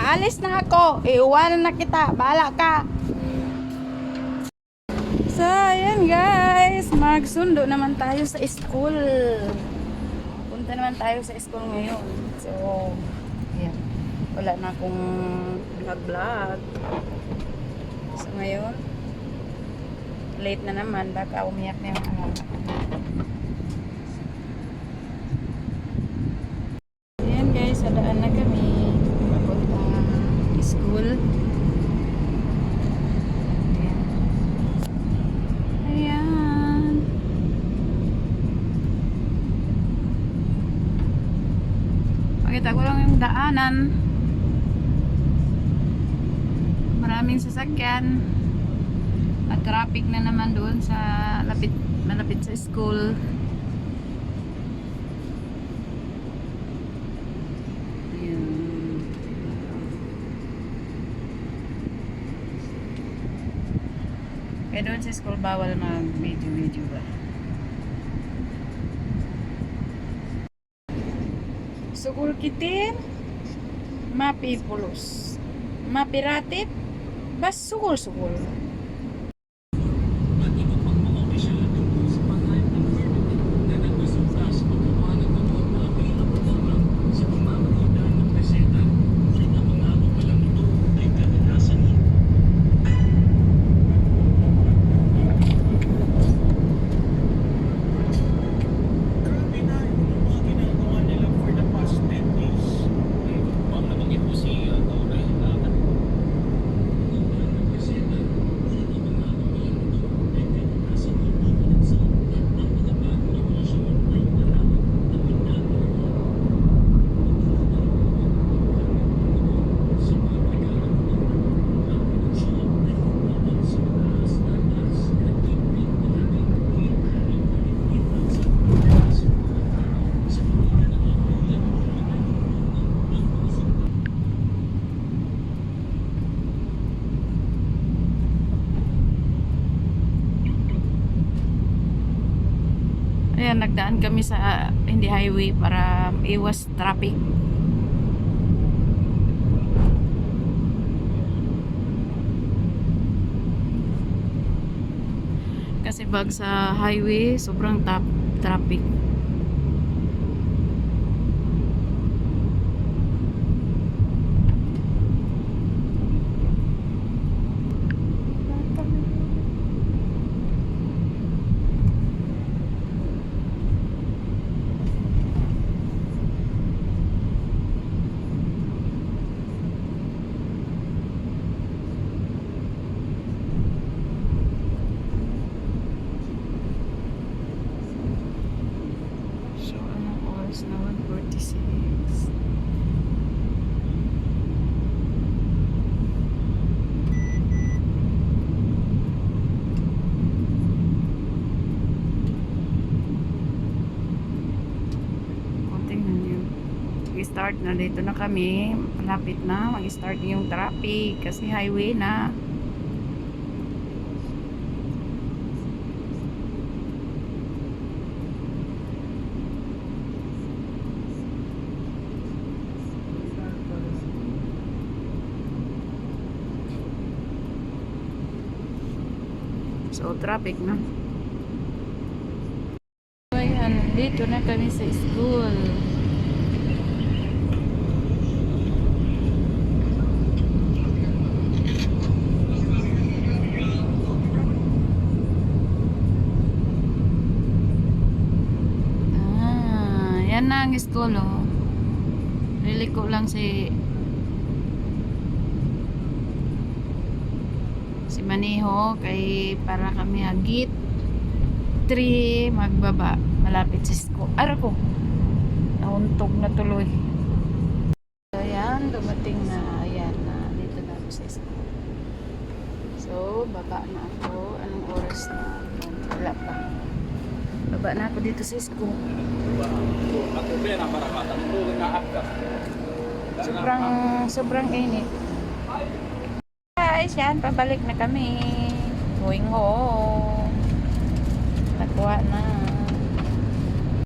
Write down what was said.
Alis na ako. Iiwanan na kita. Bahala ka. So, ayan guys. Magsundo naman tayo sa school. Punta naman tayo sa school ngayon. So, ayan. Wala na akong vlog-vlog. So, ngayon, late na naman. Baka umiyak na yung alaga. Ayan guys, sa daan na kami. Papuntang school. Ayan. Ayan. Pakita ko lang yung daanan. Maraming sasakyan. At traffic na naman doon sa malapit sa school. Ayan. Kaya doon sa school bawal mag-video ba. Sukul kitin mapipulos mapiratit bas sukul-sukul. Ayan, nagdaan kami sa hindi highway para iwas traffic. Kasi bag sa highway, sobrang traffic. Na 1:46. Tingnan nyo, mag-start na dito na kami, malapit na mag-start yung traffic kasi highway na. So, traffic na. Ayan, dito na kami sa school. Yan na ang school, oh. Liliko lang si Maniho kay para kami agit 3 magbaba malapit sa school. Ara ko nauntog na tuloy. So ayan, dumating na. Ayan na, dito na ako sa school. So baba na ako. Anong oras na? Wala pa. Baba na ako dito sa school. Sobrang init. Guys, yan, pabalik na kami. Going home. Nakuha na.